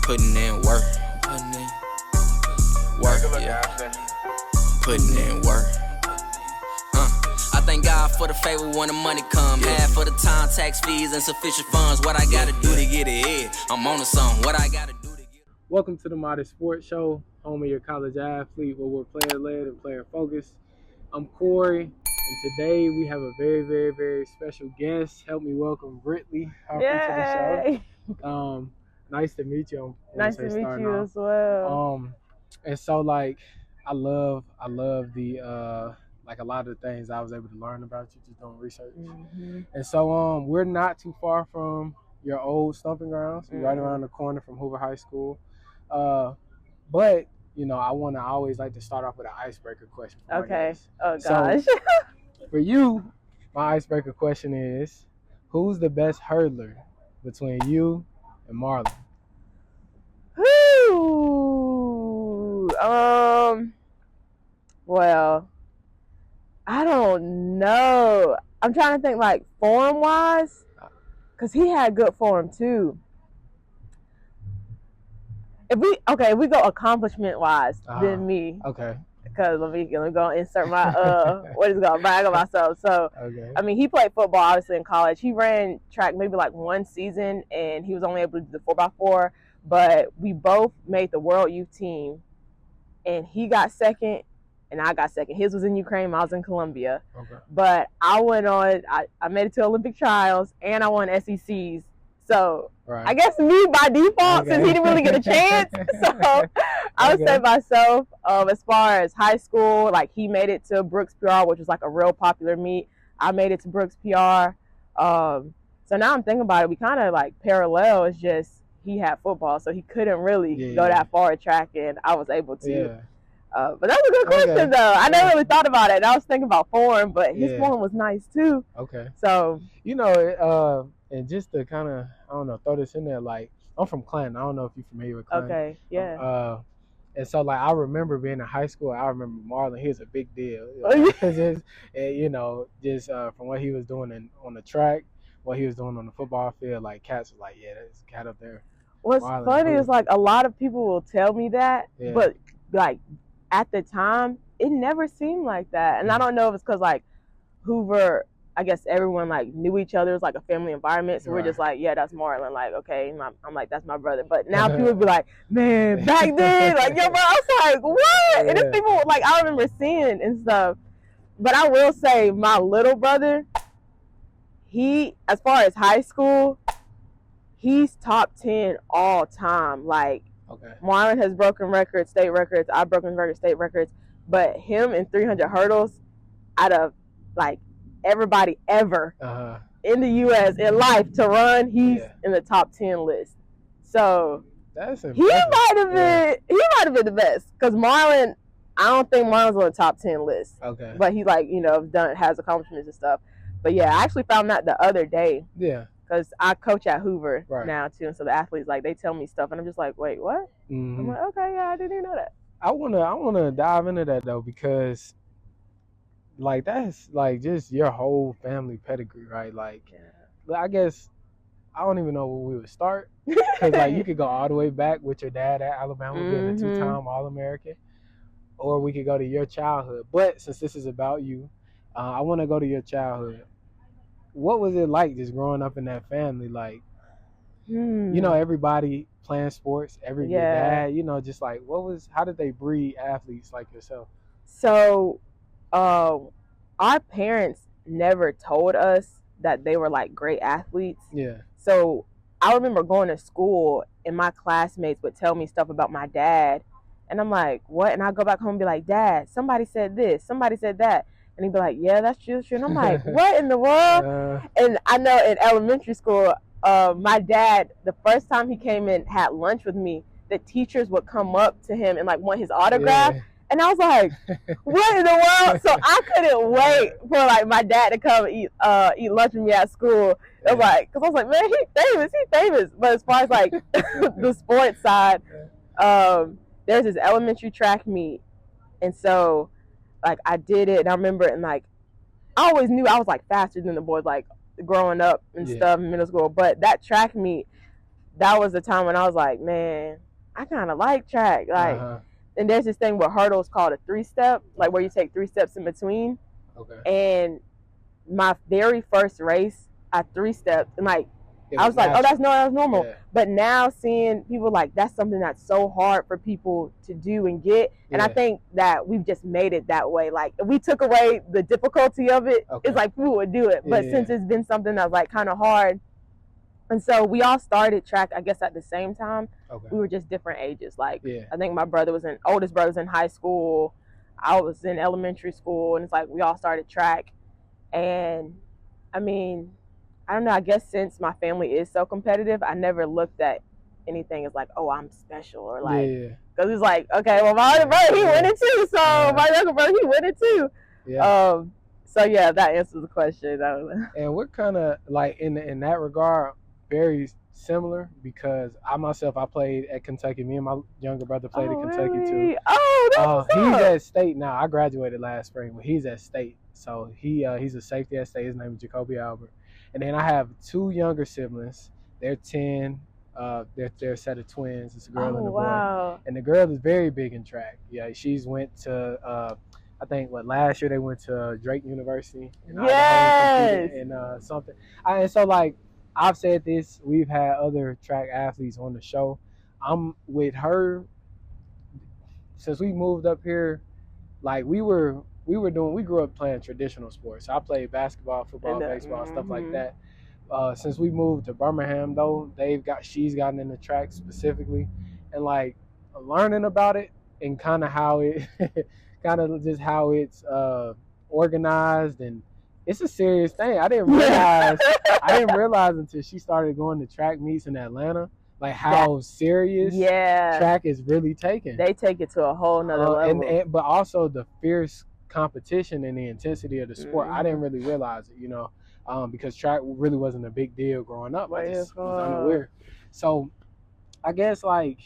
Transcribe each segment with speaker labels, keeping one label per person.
Speaker 1: putting in work. Work, yeah. Putting in work. I thank God for the favor when the money come. Half for the time, tax fees, and sufficient funds. What I gotta do to get ahead. I'm on to something. What I gotta do to get.
Speaker 2: Welcome to the Modest Sports Show, home of your college athlete, where we're player-led and player-focused. I'm Corey, and today we have a very, very, very special guest. Help me welcome Brittley Humphrey to the show. Nice to meet you.
Speaker 3: Nice to meet you as well.
Speaker 2: And so I love the like a lot of the things I was able to learn about you just doing research.
Speaker 3: Mm-hmm.
Speaker 2: And so we're not too far from your old stomping grounds. We're right around the corner from Hoover High School. But you know, I always like to start off with an icebreaker question.
Speaker 3: Okay. Oh gosh.
Speaker 2: So, for you, my icebreaker question is, who's the best hurdler between you and Marlon?
Speaker 3: Well, I don't know. I'm trying to think like form wise, because he had good form too. If we go accomplishment wise, then me.
Speaker 2: Okay.
Speaker 3: Because let me go insert my what is it called, brag on myself. So
Speaker 2: okay.
Speaker 3: I mean, he played football obviously in college. He ran track maybe like one season, and he was only able to do the 4x4. But we both made the World Youth team, and he got second, and I got second. His was in Ukraine, I was in Colombia.
Speaker 2: Okay.
Speaker 3: But I went on. I made it to Olympic trials, and I won SECs. So
Speaker 2: right.
Speaker 3: I guess me by default, since he didn't really get a chance. So I would say myself, as far as high school, like he made it to Brooks PR, which was like a real popular meet. I made it to Brooks PR. So now I'm thinking about it, we kind of like parallel. It's just he had football, so he couldn't really go that far at track, and I was able to.
Speaker 2: Yeah.
Speaker 3: But that's a good question, though. I never really thought about it. And I was thinking about form, but his form was nice, too.
Speaker 2: Okay.
Speaker 3: So.
Speaker 2: You know, and just to kind of, I don't know, throw this in there, like, I'm from Clinton. I don't know if you're familiar with Clinton.
Speaker 3: Okay, yeah.
Speaker 2: And so, like, I remember being in high school. I remember Marlon. He was a big deal. And, you know, just from what he was doing on the track, what he was doing on the football field, like, cats was like, yeah, there's a cat up there.
Speaker 3: What's funny is, like, a lot of people will tell me that, but, like, at the time, it never seemed like that. And I don't know if it's because, like, Hoover, I guess everyone, like, knew each other. It was, like, a family environment. So we're just like, yeah, that's Marlon. Like, okay. I'm like, that's my brother. But now people be like, man, back then, like, yo, bro, I was like, what? And it's people, like, I remember seeing and stuff. But I will say my little brother, he, as far as high school, he's top 10 all time. Like, Marlon has broken records, state records. I've broken records, state records. But him in 300 hurdles, out of, like, everybody ever in the U.S. in life to run, he's in the top 10 list. So
Speaker 2: that's
Speaker 3: he might have been the best. Because Marlon, I don't think Marlon's on the top 10 list.
Speaker 2: Okay.
Speaker 3: But he, like, you know, has accomplishments and stuff. But yeah, I actually found that the other day.
Speaker 2: Yeah.
Speaker 3: Because I coach at Hoover now too, and so the athletes, like, they tell me stuff, and I'm just like, wait, what?
Speaker 2: Mm-hmm.
Speaker 3: I'm like, okay, yeah, I didn't even know that.
Speaker 2: I wanna dive into that though, because like that's like just your whole family pedigree, right? Like, I guess I don't even know where we would start, because like you could go all the way back with your dad at Alabama being a 2-time All-American, or we could go to your childhood. But since this is about you, I want to go to your childhood. What was it like just growing up in that family? Like, you know, everybody playing sports, your dad, you know, just like, how did they breed athletes like yourself?
Speaker 3: So, our parents never told us that they were like great athletes.
Speaker 2: Yeah.
Speaker 3: So I remember going to school and my classmates would tell me stuff about my dad. And I'm like, what? And I go back home and be like, Dad, somebody said this, somebody said that. And he'd be like, yeah, that's true, that's true. And I'm like, what in the world? And I know in elementary school, my dad, the first time he came in, had lunch with me, the teachers would come up to him and like want his autograph. Yeah. And I was like, what in the world? So I couldn't wait for like my dad to come eat lunch with me at school. I was like, because I was like, man, he's famous. But as far as like the sports side, there's this elementary track meet. And so like I did it, and I remember it, and like I always knew I was like faster than the boys, like growing up and stuff in middle school. But that track meet, that was the time when I was like, man, I kind of like track. Like, and there's this thing with hurdles called a 3-step, like where you take 3 steps in between.
Speaker 2: Okay.
Speaker 3: And my very first race, I 3-stepped, and like, I was like, oh, that's normal. Yeah. But now seeing people, like, that's something that's so hard for people to do and get. And I think that we've just made it that way. Like, if we took away the difficulty of it, it's like people would do it. But since it's been something that's like kind of hard, and so we all started track, I guess, at the same time. We were just different ages. Like, I think my oldest brother was in high school. I was in elementary school, and it's like we all started track. And I mean, I don't know, I guess since my family is so competitive, I never looked at anything as like, oh, I'm special, or like, because it's like, okay, well, my older brother, he win it too, so my younger brother, he win it too. So yeah, that answers the question.
Speaker 2: And we're kind of like in that regard very similar, because I played at Kentucky. Me and my younger brother played at Kentucky too.
Speaker 3: Oh, that's
Speaker 2: he's at State now. I graduated last spring, but he's at State. So he's a safety at State. His name is Jacoby Albert. And then I have 2 younger siblings. They're 10. They're a set of twins. It's a girl and a boy. And the girl is very big in track. Yeah, she's went to I think last year they went to Drake University in Idaho and something. And so like I've said this, we've had other track athletes on the show. I'm with her since we moved up here. Like we grew up playing traditional sports. I played basketball, football, baseball, stuff like that. Since we moved to Birmingham, though, she's gotten into track specifically, and like learning about it and kind of how it, how it's organized, and it's a serious thing. I didn't realize until she started going to track meets in Atlanta, like how serious track is really taken.
Speaker 3: They take it to a whole nother level.
Speaker 2: But also the fierce competition and the intensity of the sport. I didn't really realize it, because track really wasn't a big deal growing up. I just was unaware. So I guess like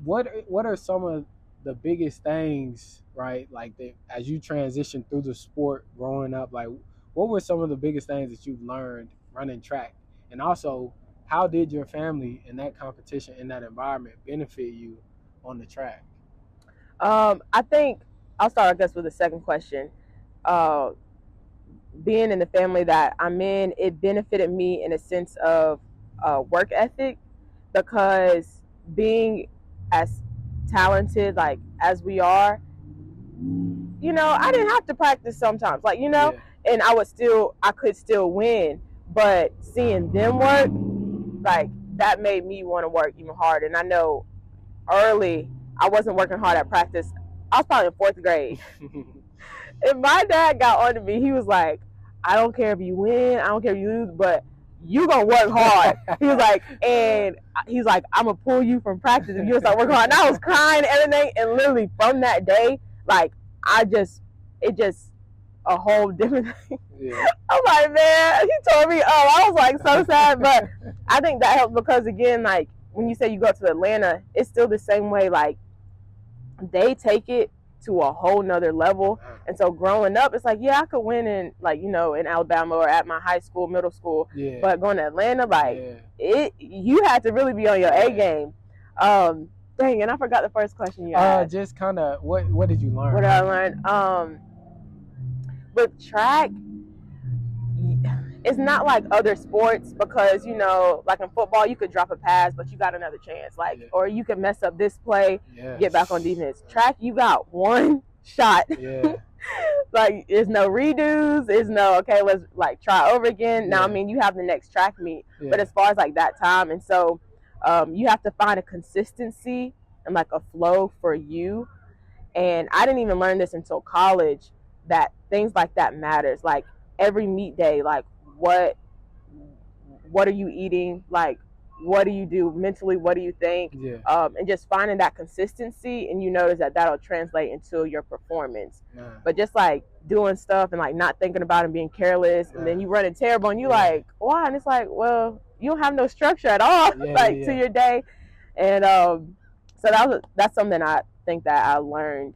Speaker 2: what are some of the biggest things, right? Like as you transition through the sport growing up, like what were some of the biggest things that you've learned running track? And also, how did your family in that competition, in that environment, benefit you on the track?
Speaker 3: I think I'll start, I guess, with the second question. Being in the family that I'm in, it benefited me in a sense of work ethic, because being as talented like as we are, I didn't have to practice sometimes, like, and I could still win, but seeing them work, like, that made me want to work even harder. And I know early I wasn't working hard at practice. I was probably in 4th grade. And my dad got on to me. He was like, I don't care if you win, I don't care if you lose, but you gonna work hard. He was like, I'm gonna pull you from practice and you'll start working hard. And I was crying and everything. And literally from that day, like, it just a whole different thing. Yeah. I'm like, man, he told me, I was like so sad. But I think that helped because, again, like, when you say you go to Atlanta, it's still the same way. Like, they take it to a whole nother level. And so growing up, it's like, yeah, I could win in, like, in Alabama or at my high school, middle school. Yeah. But going to Atlanta, like, you had to really be on your A game. Dang, and I forgot the first question you asked.
Speaker 2: Just kind of, what did you learn?
Speaker 3: What did I learn? With track, it's not like other sports because, like in football, you could drop a pass, but you got another chance. Like, or you could mess up this play, get back on defense. Track, you got one shot. Yeah. Like, there's no redos. There's no, okay, let's like try over again. Now, I mean, you have the next track meet, but as far as like that time, and so you have to find a consistency and like a flow for you. And I didn't even learn this until college, that things like that matters. Like every meet day, like what are you eating? Like, what do you do mentally? What do you think? And just finding that consistency, and you notice that that'll translate into your performance. But just like doing stuff and like not thinking about it and being careless, and then you running terrible, and you like, why? And it's like, well, you don't have no structure at all, to your day. And so that's something I think that I learned,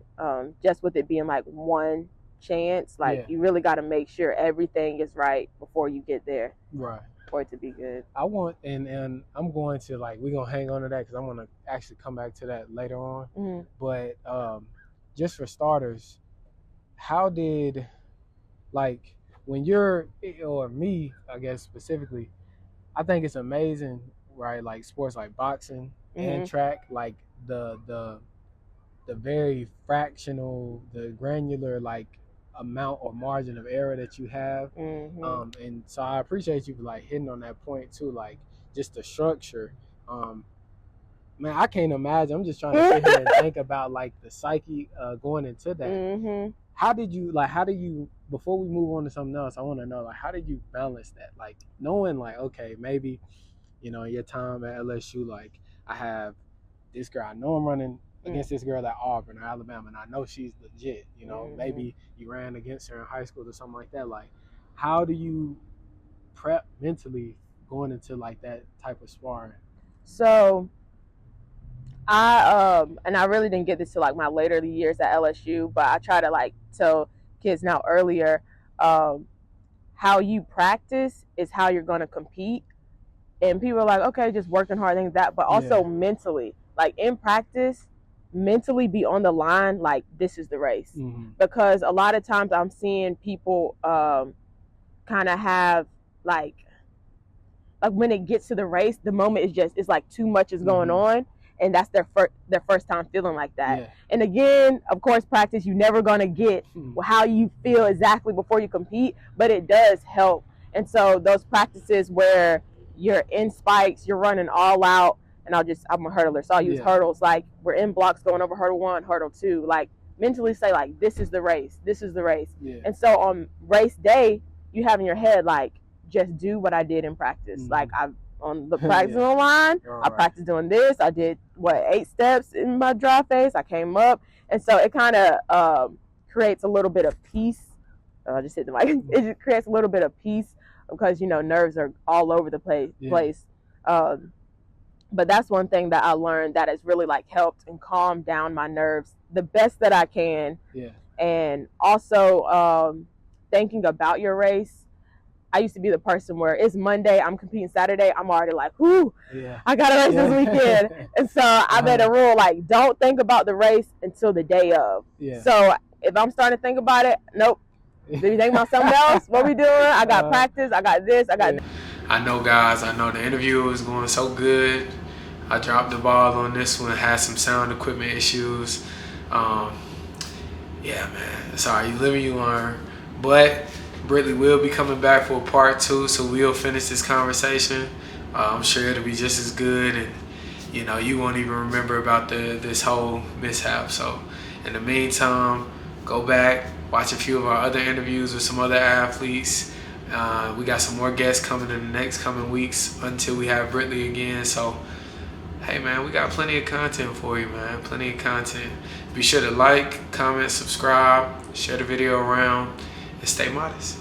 Speaker 3: just with it being like one chance. Like, you really got to make sure everything is right before you get there.
Speaker 2: Right.
Speaker 3: for it to be good.
Speaker 2: I want, and I'm going to we're gonna hang on to that because I'm gonna actually come back to that later on.
Speaker 3: Mm-hmm.
Speaker 2: But just for starters, how did when you're, or me, I guess specifically, I think it's amazing, right? Like sports like boxing and track, like the very fractional, the granular amount or margin of error that you have. And so I appreciate you hitting on that point too, just the structure. Man, I can't imagine. I'm just trying to sit here and think about the psyche going into that. How did you, before we move on to something else, I want to know how did you balance that? Knowing okay, maybe in your time at LSU, I have this girl, I know I'm running against this girl at Auburn or Alabama, and I know she's legit. Maybe you ran against her in high school or something like that. How do you prep mentally going into that type of sparring?
Speaker 3: So I really didn't get this to my later years at LSU, but I try to tell kids now earlier, how you practice is how you're going to compete. And people are okay, just working hard, things that, but also mentally, in practice, mentally be on the line, this is the race. Because a lot of times I'm seeing people kind of have when it gets to the race, the moment it's too much is going on, and that's their first time feeling like that. And again, of course, practice, you're never going to get how you feel exactly before you compete, but it does help. And so those practices where you're in spikes, you're running all out, and I'm a hurdler, so I'll use hurdles. We're in blocks going over hurdle 1, hurdle 2. Mentally say this is the race, this is the race. And so on race day, you have in your head just do what I did in practice. I've on the practice line, I practiced doing this. I did 8 steps in my dry phase. I came up, and so it kind of creates a little bit of peace. I just hit the mic. It just creates a little bit of peace because nerves are all over the place. But that's one thing that I learned that has really helped and calmed down my nerves the best that I can. And also thinking about your race. I used to be the person where it's Monday, I'm competing Saturday, I'm already whoo, I got a race this weekend. And so I made a rule, don't think about the race until the day of. So if I'm starting to think about it, nope. Do you think about something else? What we doing? I got practice, I got this, I got...
Speaker 2: I know, guys, the interview was going so good. I dropped the ball on this one, had some sound equipment issues. Yeah, man, sorry, you live and you learn. But Brittley will be coming back for a part 2, so we'll finish this conversation. I'm sure it'll be just as good, and you won't even remember about this whole mishap. So in the meantime, go back, watch a few of our other interviews with some other athletes. We got some more guests coming in the next coming weeks until we have Brittley again. So hey man, we got plenty of content for you, man. Plenty of content. Be sure to comment, subscribe, share the video around, and stay modest.